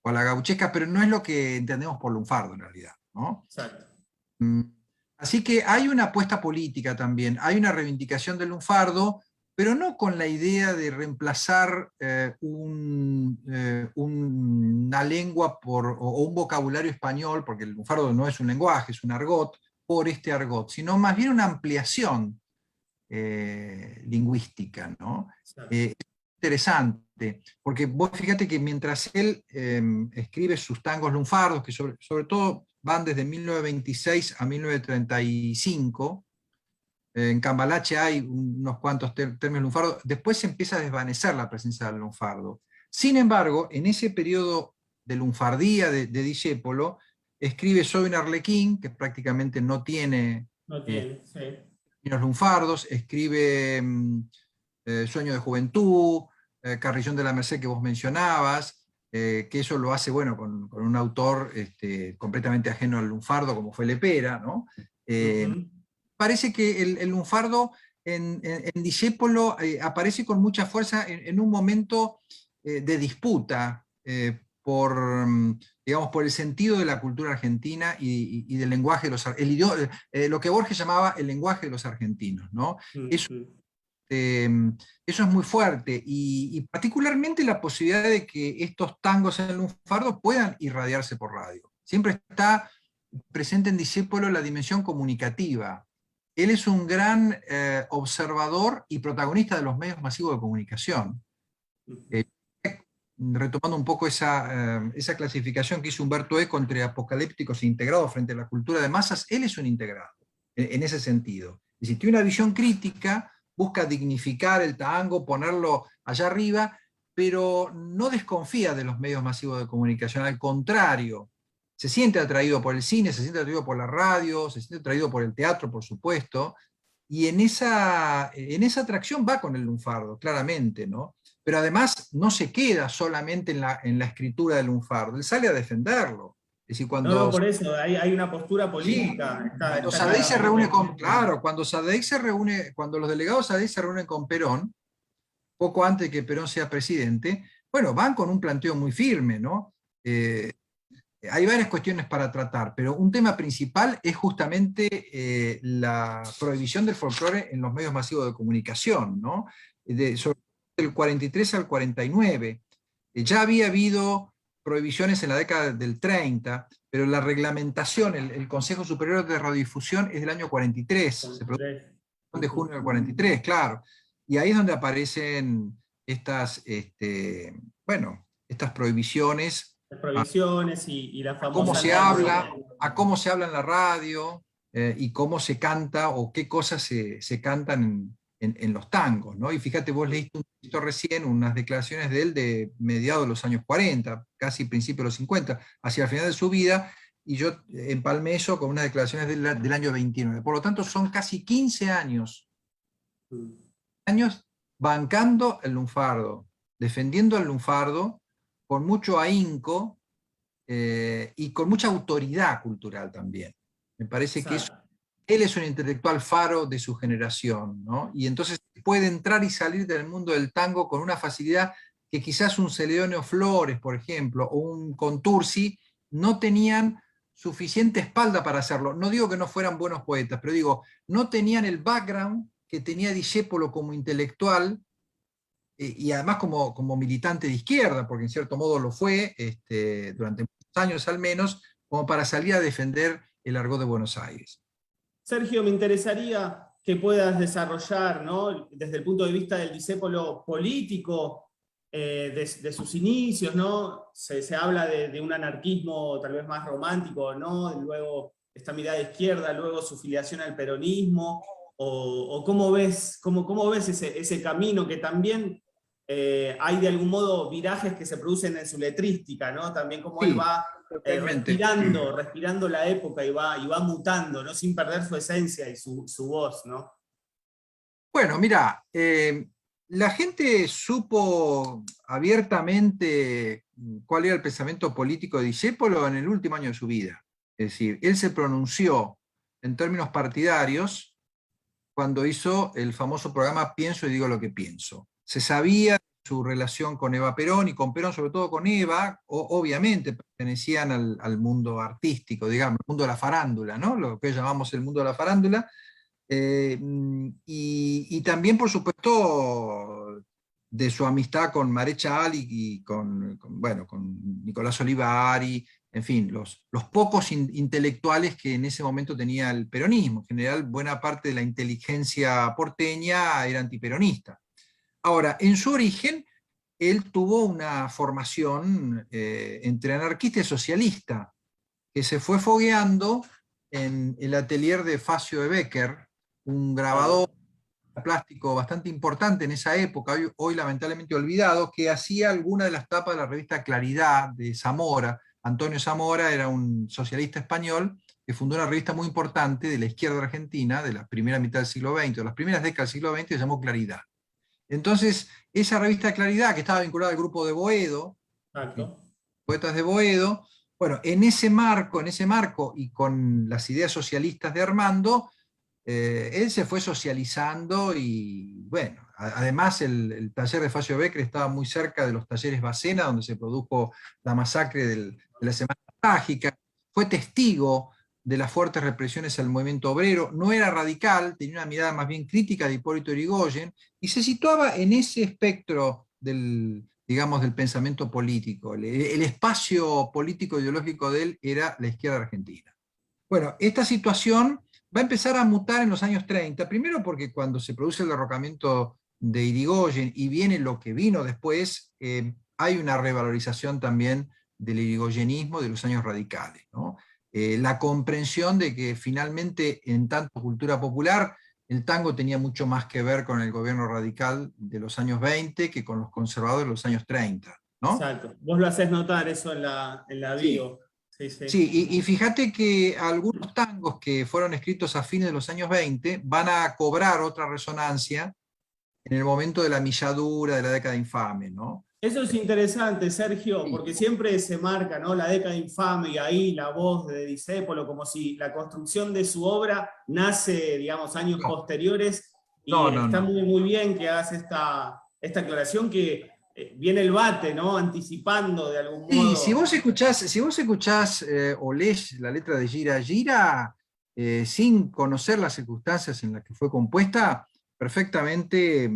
o a la gauchesca, pero no es lo que entendemos por lunfardo en realidad, ¿no? exacto. Mm, Así que hay una apuesta política también, hay una reivindicación del lunfardo, pero no con la idea de reemplazar una lengua o un vocabulario español, porque el lunfardo no es un lenguaje, es un argot, por este argot, sino más bien una ampliación lingüística, ¿no? Exacto. Interesante, porque vos fíjate que mientras él escribe sus tangos lunfardos, que sobre todo van desde 1926 a 1935, en Cambalache hay unos cuantos términos lunfardos, después se empieza a desvanecer la presencia del lunfardo. Sin embargo, en ese periodo de lunfardía de Discépolo, escribe Soy un arlequín, que prácticamente no tiene No tiene, sí. términos lunfardos, escribe Sueño de Juventud, Carrillón de la Merced que vos mencionabas, que eso lo hace, bueno, con un autor completamente ajeno al lunfardo, como fue Lepera, ¿no? Ujú. Parece que el lunfardo en Discépolo aparece con mucha fuerza en un momento de disputa digamos, por el sentido de la cultura argentina y del lenguaje de lo que Borges llamaba el lenguaje de los argentinos, ¿no? Eso Ujú. eh, eso es muy fuerte y particularmente la posibilidad de que estos tangos en el lunfardo puedan irradiarse por radio. Siempre está presente en Discépolo la dimensión comunicativa. Él es un gran observador y protagonista de los medios masivos de comunicación. Ujú. Eh, Retomando un poco esa clasificación que hizo Humberto Eco entre apocalípticos e integrados frente a la cultura de masas, él es un integrado, en ese sentido. Es decir, tiene una visión crítica, busca dignificar el tango, ponerlo allá arriba, pero no desconfía de los medios masivos de comunicación, al contrario, se siente atraído por el cine, se siente atraído por la radio, se siente atraído por el teatro, por supuesto, y en esa atracción va con el lunfardo, claramente, ¿no? Pero además no se queda solamente en la escritura del lunfardo, él sale a defenderlo. Es decir, No, no, por eso, hay una postura sí, política, cuando está Sadegh se reúne claramente. claro, cuando los delegados Sadegh se reúnen con Perón, poco antes de que Perón sea presidente, bueno, van con un planteo muy firme, ¿no? Hay varias cuestiones para tratar, pero un tema principal es justamente la prohibición del folclore en los medios masivos de comunicación, ¿no? Sobre el 43 al 49. Ya había habido prohibiciones en la década del 30, pero la reglamentación, el Consejo Superior de Radiodifusión es del año 43, se produjo 43. el de Ujú. junio del 43, claro. Y ahí es donde aparecen bueno, estas prohibiciones Las provisiones y la a cómo famosa se ley habla, seca. a cómo se habla en la radio y cómo se canta o qué cosas se cantan en los tangos, ¿no? Y fíjate, vos leíste un poquito recién unas declaraciones de él de mediados de los años 40, casi principios de los 50, hacia el final de su vida, y yo empalmé eso con unas declaraciones del año 29. Por lo tanto, son casi 15 Mm. años bancando el lunfardo, defendiendo el lunfardo con mucho ahínco y con mucha autoridad cultural también. Me parece que Exacto. él es un intelectual faro de su generación, ¿no? Y entonces puede entrar y salir del mundo del tango con una facilidad que quizás un Celedonio Flores, por ejemplo, o un Contursi, no tenían suficiente espalda para hacerlo. No digo que no fueran buenos poetas, pero digo, no tenían el background que tenía Discépolo como intelectual, y además como militante de izquierda, porque en cierto modo lo fue, durante muchos años al menos, como para salir a defender el argot de Buenos Aires. Sergio, me interesaría que puedas desarrollar, ¿no?, desde el punto de vista del discépolo político, de sus inicios, ¿no? Se habla de un anarquismo tal vez más romántico, ¿no? Luego esta mirada izquierda, luego su filiación al peronismo, o cómo ves ese camino que también hay de algún modo virajes que se producen en su letrística, ¿no? También como él Sí, va totalmente. respirando la época y va mutando, ¿no? Sin perder su esencia y su voz, ¿no? Bueno, mira, la gente supo abiertamente cuál era el pensamiento político de Discépolo en el último año de su vida. Es decir, él se pronunció en términos partidarios cuando hizo el famoso programa Pienso y digo lo que pienso. Se sabía su relación con Eva Perón, y con Perón, sobre todo con Eva, obviamente pertenecían al mundo artístico, digamos, el mundo de la farándula, ¿no? Lo que llamamos el mundo de la farándula. Y también, por supuesto, de su amistad con Marechal y bueno, con Nicolás Olivari, en fin, los pocos intelectuales que en ese momento tenía el peronismo. En general, buena parte de la inteligencia porteña era antiperonista. Ahora, en su origen, él tuvo una formación entre anarquista y socialista, que se fue fogueando en el atelier de Facio de Becker, un grabador plástico bastante importante en esa época, hoy lamentablemente olvidado, que hacía alguna de las tapas de la revista Claridad de Zamora. Antonio Zamora era un socialista español que fundó una revista muy importante de la izquierda argentina, de la primera mitad del siglo XX, de las primeras décadas del siglo XX, se llamó Claridad. Entonces, esa revista Claridad, que estaba vinculada al grupo de Boedo, poetas de Boedo, bueno, en ese marco y con las ideas socialistas de Armando, él se fue socializando y, bueno, además el taller de Facio Becker estaba muy cerca de los talleres Bacena, donde se produjo la masacre de la Semana Trágica, fue testigo de las fuertes represiones al movimiento obrero, no era radical, tenía una mirada más bien crítica de Hipólito Yrigoyen, y se situaba en ese espectro digamos, del pensamiento político. El espacio político ideológico de él era la izquierda argentina. Bueno, esta situación va a empezar a mutar en los años 30, primero porque cuando se produce el derrocamiento de Irigoyen y viene lo que vino después, hay una revalorización también del irigoyenismo de los años radicales, ¿no? La comprensión de que finalmente, en tanto cultura popular, el tango tenía mucho más que ver con el gobierno radical de los años 20 que con los conservadores de los años 30, ¿no? Exacto. Vos lo haces notar eso en la bio. Sí, sí, y fíjate que algunos tangos que fueron escritos a fines de los años 20 van a cobrar otra resonancia en el momento de la milladura, de la década infame, ¿no? Eso es interesante, Sergio, porque siempre se marca, ¿no?, la década infame y ahí la voz de Discépolo, como si la construcción de su obra nace, digamos, años posteriores, y está muy, muy bien que hagas esta aclaración, que viene el bate, ¿no?, anticipando de algún modo. Sí, si vos escuchás o lees la letra de Gira Gira, sin conocer las circunstancias en las que fue compuesta, perfectamente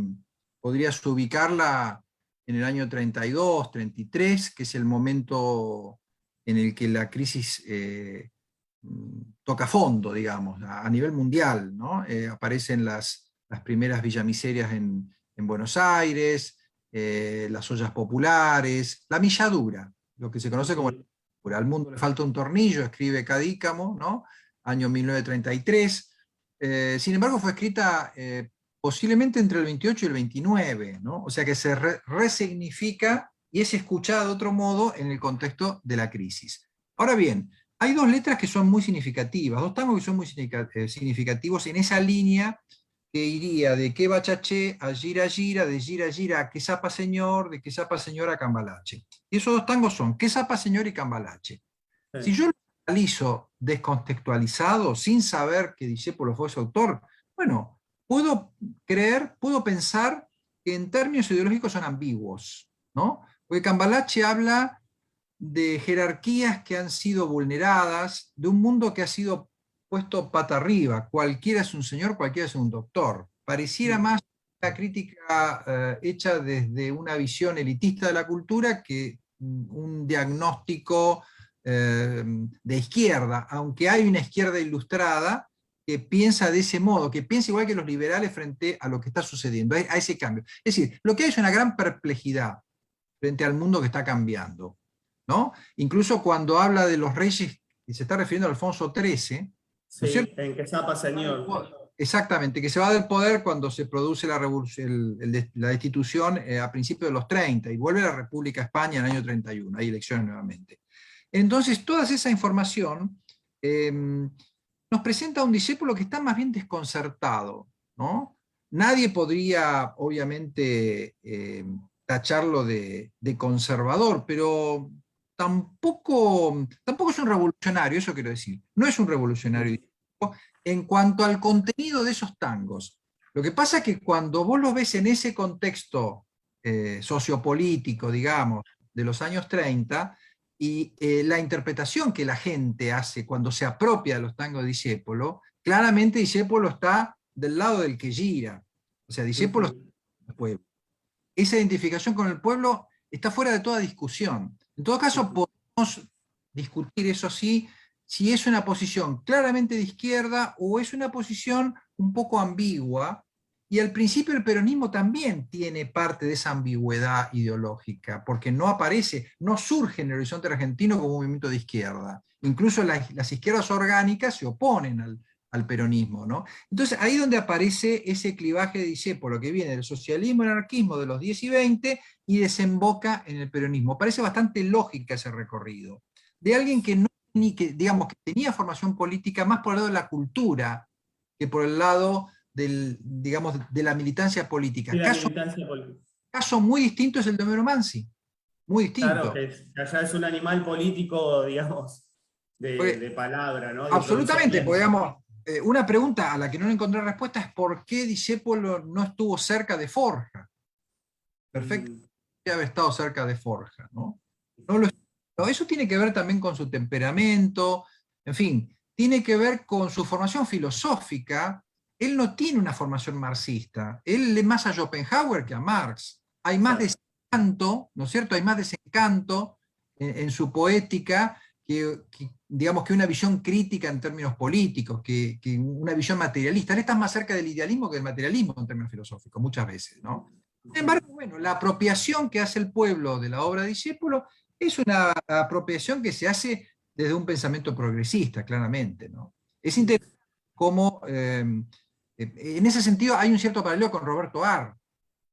podrías ubicarla en el año 32, 33, que es el momento en el que la crisis toca fondo, digamos, a nivel mundial, ¿no? Aparecen las primeras villamiserias en Buenos Aires, las ollas populares, la milladura, lo que se conoce como la milladura. Al mundo le falta un tornillo, escribe Cadícamo, ¿no? Año 1933. Sin embargo, fue escrita posiblemente entre el 28 y el 29, ¿no? O sea que se resignifica y es escuchada de otro modo en el contexto de la crisis. Ahora bien, hay dos letras que son muy significativas, dos tangos que son muy significativos en esa línea que iría de que bachaché a gira gira, de gira gira a que zapa señor, de que zapa señor a cambalache. Y esos dos tangos son que zapa señor y cambalache. Sí. Si yo lo analizo descontextualizado, sin saber que Discépolo fue su autor, bueno, puedo pensar que en términos ideológicos son ambiguos, ¿no? Porque Cambalache habla de jerarquías que han sido vulneradas, de un mundo que ha sido puesto pata arriba, cualquiera es un señor, cualquiera es un doctor. Pareciera más una crítica hecha desde una visión elitista de la cultura que un diagnóstico de izquierda, aunque hay una izquierda ilustrada que piensa de ese modo, que piensa igual que los liberales frente a lo que está sucediendo, a ese cambio. Es decir, lo que hay es una gran perplejidad frente al mundo que está cambiando, ¿no? Incluso cuando habla de los reyes, y se está refiriendo a Alfonso XIII, ¿no es cierto? En que zapa señor. Exactamente, que se va del poder cuando se produce la revolución, la destitución a principios de los 30, y vuelve la República España en el año 31, hay elecciones nuevamente. Entonces, toda esa información nos presenta a un discípulo que está más bien desconcertado, ¿no? Nadie podría, obviamente, tacharlo de conservador, pero tampoco es un revolucionario, eso quiero decir. No es un revolucionario en cuanto al contenido de esos tangos. Lo que pasa es que cuando vos lo ves en ese contexto sociopolítico, digamos, de los años 30, y la interpretación que la gente hace cuando se apropia de los tangos de Discépolo, claramente Discépolo está del lado del que gira. O sea, Discépolo está con el pueblo. Esa identificación con el pueblo está fuera de toda discusión. En todo caso, podemos discutir, eso sí, si es una posición claramente de izquierda o es una posición un poco ambigua, y al principio el peronismo también tiene parte de esa ambigüedad ideológica, porque no aparece, no surge en el horizonte argentino como un movimiento de izquierda. Incluso las izquierdas orgánicas se oponen al peronismo, ¿no? Entonces ahí donde aparece ese clivaje de Discépolo que viene del socialismo y anarquismo de los 10 y 20 y desemboca en el peronismo. Parece bastante lógica ese recorrido. De alguien que no digamos, que tenía formación política más por el lado de la cultura que por el lado digamos, de la militancia política. Caso muy distinto es el de Homero Mansi. Muy distinto. Claro, que allá es un animal político, digamos, de palabra, ¿no? De absolutamente, porque, digamos, una pregunta a la que no encontré respuesta es ¿por qué Discépolo no estuvo cerca de Forja? Perfecto, haber estado cerca de Forja, ¿no? Eso tiene que ver también con su temperamento, en fin, tiene que ver con su formación filosófica. Él no tiene una formación marxista, él lee más a Schopenhauer que a Marx. Hay más desencanto, ¿no es cierto? Hay más desencanto en su poética digamos, que una visión crítica en términos políticos, que una visión materialista. Él está más cerca del idealismo que del materialismo en términos filosóficos, muchas veces, ¿no? Sin embargo, bueno, la apropiación que hace el pueblo de la obra de Discépolo es una apropiación que se hace desde un pensamiento progresista, claramente, ¿no? Es interesante cómo, en ese sentido, hay un cierto paralelo con Roberto Ar,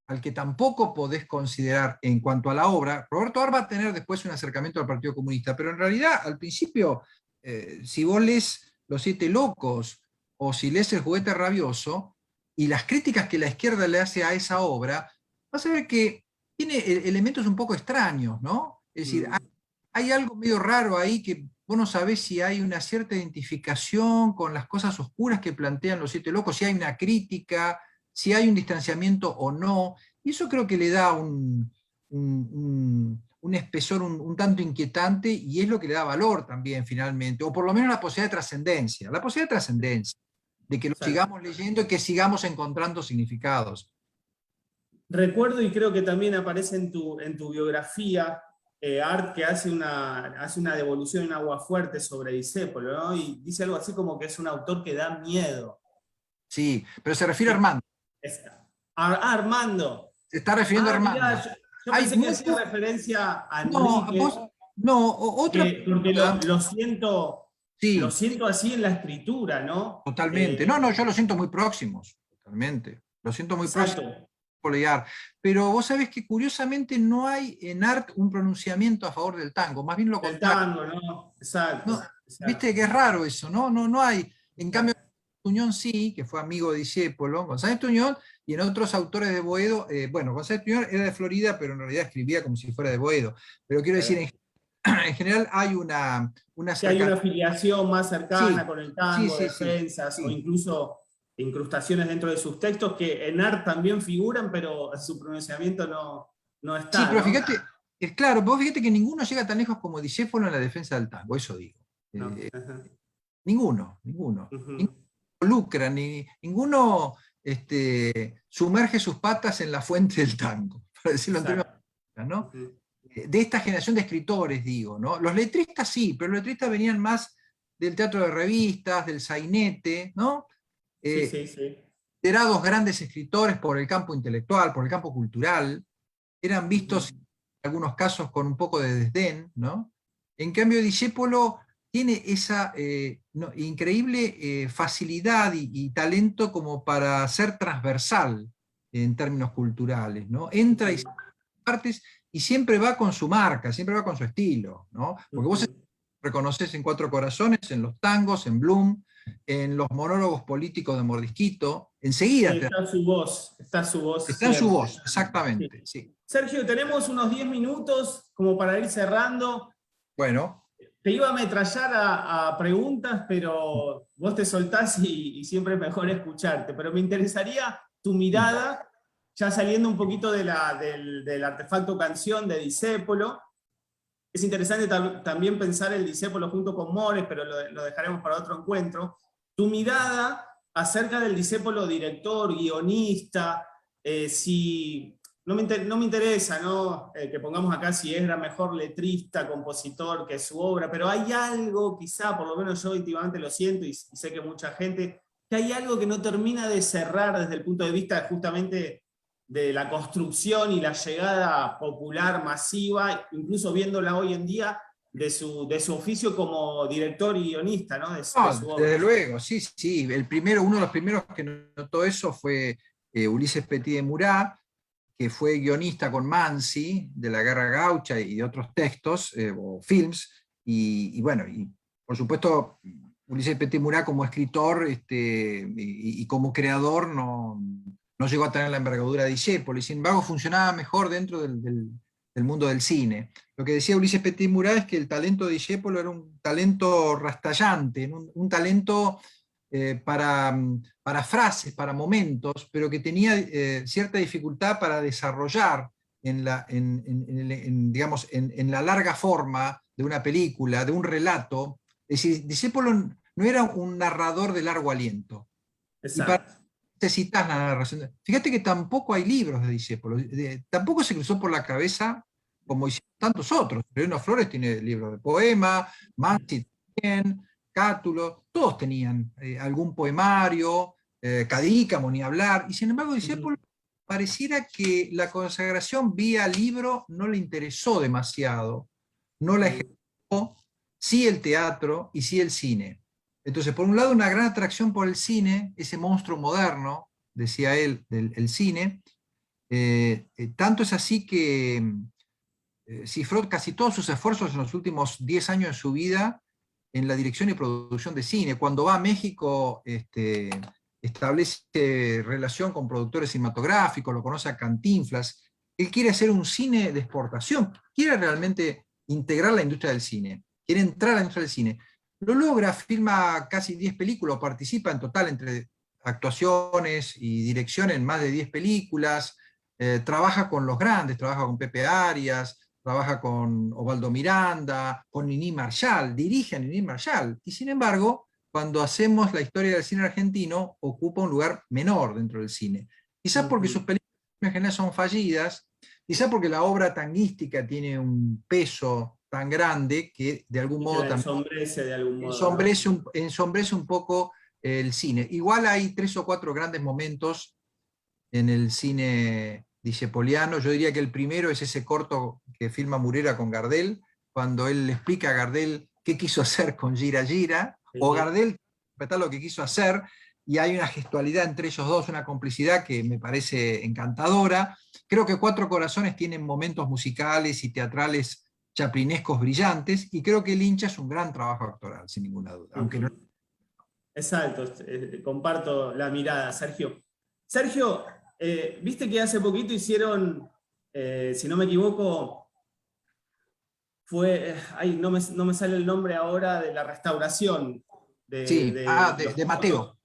al que tampoco podés considerar en cuanto a la obra. Roberto Ar va a tener después un acercamiento al Partido Comunista, pero en realidad, al principio, si vos lees Los Siete Locos, o si lees El Juguete Rabioso, y las críticas que la izquierda le hace a esa obra, vas a ver que tiene elementos un poco extraños, ¿no? Es decir, hay algo medio raro ahí que vos no sabés si hay una cierta identificación con las cosas oscuras que plantean Los Siete Locos, si hay una crítica, si hay un distanciamiento o no, y eso creo que le da un espesor un tanto inquietante, y es lo que le da valor también finalmente, o por lo menos la posibilidad de trascendencia, de que lo sigamos leyendo y que sigamos encontrando significados. Recuerdo, y creo que también aparece en tu biografía, Art, que hace una devolución en Aguafuerte sobre Discépolo, ¿no? Y dice algo así como que es un autor que da miedo. Sí, pero se refiere a Armando. Armando. Se está refiriendo a Armando. Mirá, yo pensé que hacía referencia a Enrique. Porque lo siento así en la escritura, ¿no? Totalmente. No, yo lo siento muy próximos, totalmente. Lo siento muy próximos. Pero vos sabés que curiosamente no hay en Art un pronunciamiento a favor del tango, más bien lo contrario. El tango, ¿no? Exacto. Viste que es raro eso, ¿no? No hay. En cambio, Tuñón sí, que fue amigo de Discépolo, González Tuñón, y en otros autores de Boedo, bueno, González Tuñón era de Florida, pero en realidad escribía como si fuera de Boedo. Pero quiero decir, en general hay una hay una afiliación más cercana con el tango, sí, defensas, o incluso incrustaciones dentro de sus textos que en art también figuran, pero su pronunciamiento no Sí, está, pero ¿no? fíjate, claro, vos fíjate que ninguno llega tan lejos como Discépolo en la defensa del tango, eso digo. No, Eh, ajá. ninguno. Ujú. Involucra, ninguno sumerge sus patas en la fuente del tango, para decirlo en términos, Exacto. ¿no? Ujú. De esta generación de escritores, digo, ¿no? Los letristas sí, pero los letristas venían más del teatro de revistas, del sainete, ¿no? Sí, Eh, sí, sí. Considerados grandes escritores por el campo intelectual, por el campo cultural, eran vistos Ujú. en algunos casos con un poco de desdén, ¿no? En cambio, Discépolo tiene esa increíble facilidad y talento como para ser transversal en términos culturales, ¿no? Entra y Ujú. sale de partes y siempre va con su marca, siempre va con su estilo, ¿no? Porque vos Ujú. reconoces en Cuatro Corazones, en los tangos, en Bloom, en los monólogos políticos de Mordisquito, Sí, enseguida está su voz está en su siempre. voz, Sí. exactamente, sí. Sergio, tenemos unos 10 minutos como para ir cerrando. Bueno, Te iba a ametrallar a preguntas, pero vos te soltás y siempre es mejor escucharte. Pero me interesaría tu sí. mirada, ya saliendo un poquito del artefacto canción de Discépolo. Es interesante también pensar el Discépolo junto con Mores, pero lo dejaremos para otro encuentro. Tu mirada acerca del Discépolo director, guionista, si no me interesa, ¿no? Que pongamos acá si era mejor letrista, compositor que su obra, pero hay algo, quizá, por lo menos yo últimamente lo siento y sé que mucha gente, que hay algo que no termina de cerrar desde el punto de vista justamente de la construcción y la llegada popular masiva, incluso viéndola hoy en día, de su oficio como director y guionista, ¿no? De No, su obra. desde luego, sí, sí. Uno de los primeros que notó eso fue Ulises Petit de Murat, que fue guionista con Mansi de la Guerra Gaucha y de otros textos o films. Y bueno, y por supuesto, Ulises Petit Murat como escritor y como creador no llegó a tener la envergadura de Discépolo, y sin embargo funcionaba mejor dentro del mundo del cine. Lo que decía Ulises Petit Murat es que el talento de Discépolo era un talento rastallante, un talento para frases, para momentos, pero que tenía cierta dificultad para desarrollar digamos, en la larga forma de una película, de un relato. Es decir, Discépolo no era un narrador de largo aliento. Y para Exacto. necesitas la narración. Fíjate que tampoco hay libros de Discépolo. Tampoco se cruzó por la cabeza como hicieron tantos otros. Leonor Flores tiene libros de poema, Mansi también, Cátulo, todos tenían algún poemario, Cadícamo, ni hablar, y sin embargo Discépolo pareciera que la consagración vía libro no le interesó demasiado, no la ejerció, sí el teatro y sí el cine. Entonces, por un lado, una gran atracción por el cine, ese monstruo moderno, decía él, del cine, tanto es así que cifró casi todos sus esfuerzos en los últimos 10 años de su vida en la dirección y producción de cine. Cuando va a México, establece relación con productores cinematográficos, lo conoce a Cantinflas. Él quiere hacer un cine de exportación, quiere realmente integrar la industria del cine, quiere entrar a la industria del cine. Lo logra, filma casi 10 películas, participa en total entre actuaciones y dirección en más de 10 películas, trabaja con los grandes, trabaja con Pepe Arias, trabaja con Osvaldo Miranda, con Nini Marshall, dirige a Nini Marshall, y sin embargo, cuando hacemos la historia del cine argentino, ocupa un lugar menor dentro del cine. Quizás porque sus películas en general son fallidas, quizás porque la obra tanguística tiene un peso tan grande que de algún Y que modo la también ensombrece de algún modo, ¿no? ensombrece un poco el cine. Igual hay 3 o 4 grandes momentos en el cine discepoliano. Yo diría que el primero es ese corto que filma Murera con Gardel, cuando él le explica a Gardel qué quiso hacer con Gira Gira, o Gardel interpretar lo que quiso hacer, y hay una gestualidad entre ellos dos, una complicidad que me parece encantadora. Creo que Cuatro Corazones tienen momentos musicales y teatrales chaplinescos brillantes, y creo que El hincha es un gran trabajo actoral, sin ninguna duda, aunque no. Exacto, comparto la mirada, Sergio. Sergio, viste que hace poquito hicieron, si no me equivoco, fue, ay, no me sale el nombre ahora de la restauración Sí, de los de cortos. Mateo.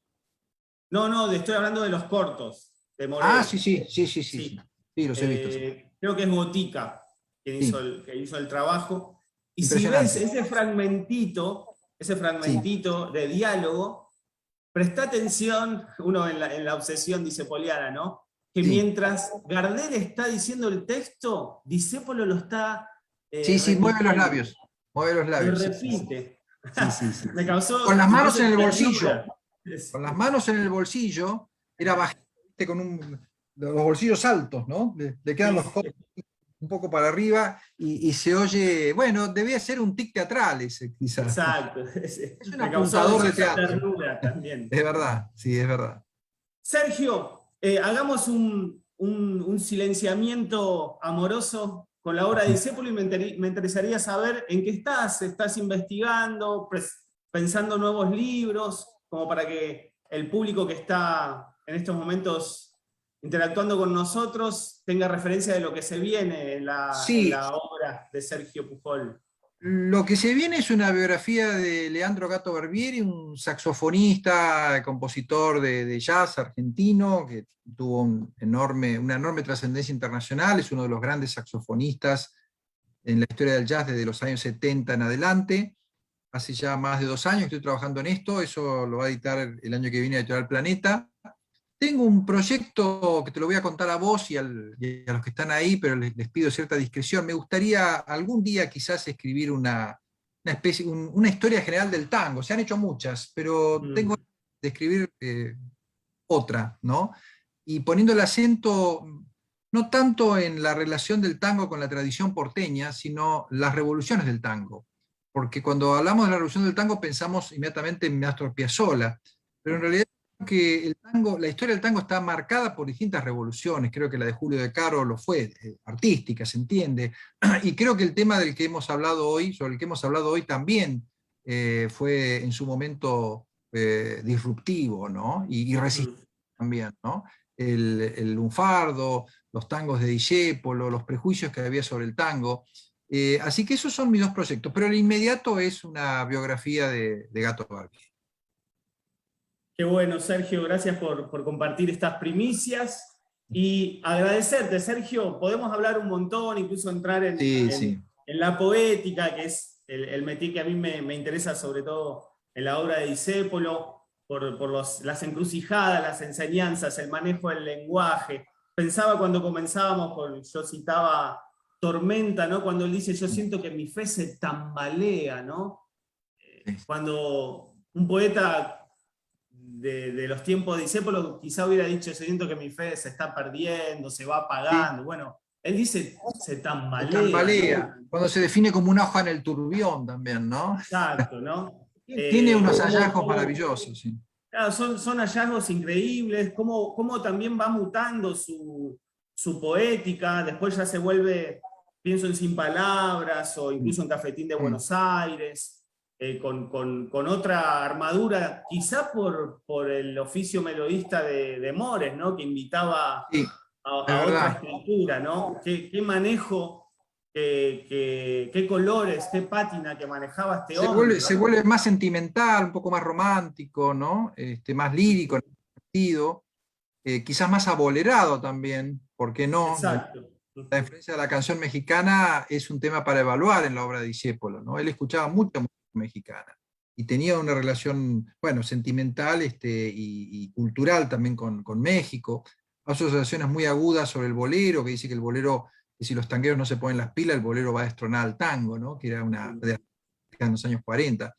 No, estoy hablando de los cortos, de Morel. Sí, los he visto. Sí. Creo que es Botica quien Sí. que hizo el trabajo. Y si Impresionante. ves ese fragmentito de diálogo, presta atención, uno en la obsesión dicepoliana, ¿no? Que Sí. mientras Gardel está diciendo el texto, Discépolo lo está Sí, mueve los repitiendo. labios. Mueve los labios. Lo repite. Sí. Me causó Con las manos en el ternura. bolsillo. Con las manos en el bolsillo, era bajito, con los bolsillos altos, ¿no? Le quedan los codos un poco para arriba y se oye, bueno, debía ser un tic teatral ese, quizás. Exacto. Es un Me causó apuntador de teatro. ternura también. Es verdad, sí, es verdad. Sergio, hagamos un silenciamiento amoroso con la obra de Discépolo y me interesaría saber en qué estás investigando, pensando nuevos libros, como para que el público que está en estos momentos interactuando con nosotros tenga referencia de lo que se viene en la obra de Sergio Pujol. Lo que se viene es una biografía de Leandro Gato Barbieri, un saxofonista, compositor de jazz argentino, que tuvo una enorme trascendencia internacional, es uno de los grandes saxofonistas en la historia del jazz desde los años 70 en adelante. Hace ya más de 2 años que estoy trabajando en esto, eso lo va a editar el año que viene Editorial Planeta. Tengo un proyecto que te lo voy a contar a vos y a los que están ahí, pero les pido cierta discreción. Me gustaría algún día quizás escribir una historia general del tango. Se han hecho muchas, pero tengo de escribir otra, ¿no? Y poniendo el acento no tanto en la relación del tango con la tradición porteña, sino las revoluciones del tango. Porque cuando hablamos de la revolución del tango pensamos inmediatamente en Astor Piazzolla, pero en realidad que la historia del tango está marcada por distintas revoluciones. Creo que la de Julio de Caro lo fue, artística, se entiende, y creo que el tema sobre el que hemos hablado hoy también fue en su momento disruptivo, ¿no? Y resistente también, ¿no? El lunfardo, los tangos de Discépolo, los prejuicios que había sobre el tango. Así que esos son mis 2 proyectos, pero el inmediato es una biografía de Gato Barbieri. Qué bueno, Sergio, gracias por compartir estas primicias y agradecerte, Sergio. Podemos hablar un montón, incluso entrar en la poética, que es el métier que a mí me interesa, sobre todo en la obra de Discépolo, por las encrucijadas, las enseñanzas, el manejo del lenguaje. Pensaba cuando comenzábamos, yo citaba Tormenta, ¿no? Cuando él dice, yo siento que mi fe se tambalea, ¿no? Cuando un poeta de los tiempos de Discépolo quizá hubiera dicho, siento que mi fe se está perdiendo, se va apagando. Sí. Bueno, él dice, se tambalea. ¿No? Cuando se define como una hoja en el turbión también, ¿no? Exacto, ¿no? Tiene unos hallazgos maravillosos, sí. Claro, son hallazgos increíbles, cómo también va mutando su poética, después ya se vuelve, pienso en Sin Palabras, o incluso en Cafetín de Buenos Aires, con otra armadura, quizá por el oficio melodista de Mores, ¿no? Que invitaba a otra escritura, ¿no? Qué manejo, qué colores, qué pátina que manejaba este hombre. Se vuelve más sentimental, un poco más romántico, ¿no? Más lírico en ese sentido, quizás más abolerado también, ¿por qué no? Exacto. La influencia de la canción mexicana es un tema para evaluar en la obra de Discépolo, ¿no? Él escuchaba mucha música mexicana y tenía una relación, bueno, sentimental y cultural también con México. Asociaciones muy agudas sobre el bolero, que dice que el bolero, que si los tangueros no se ponen las pilas, el bolero va a destronar al tango, ¿no? Que era una de los años 40.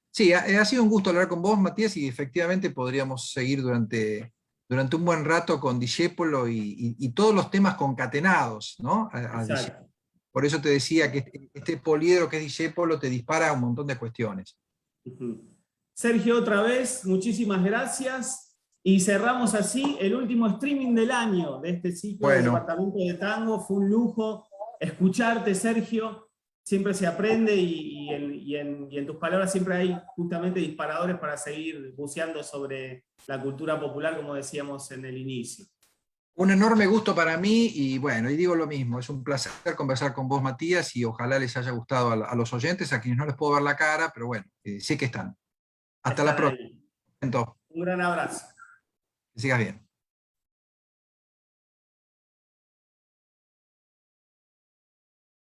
Sí, ha sido un gusto hablar con vos, Matías, y efectivamente podríamos seguir durante un buen rato con Discépolo y todos los temas concatenados, ¿no? Por eso te decía que este poliedro que es Discépolo te dispara un montón de cuestiones. Sergio, otra vez, muchísimas gracias. Y cerramos así el último streaming del año de este ciclo del Departamento de Tango. Fue un lujo escucharte, Sergio. Siempre se aprende y en tus palabras siempre hay justamente disparadores para seguir buceando sobre la cultura popular, como decíamos en el inicio. Un enorme gusto para mí y bueno, y digo lo mismo, es un placer conversar con vos, Matías, y ojalá les haya gustado a los oyentes, a quienes no les puedo ver la cara, pero bueno, sé que están. Hasta la próxima. Un gran abrazo. Que sigas bien.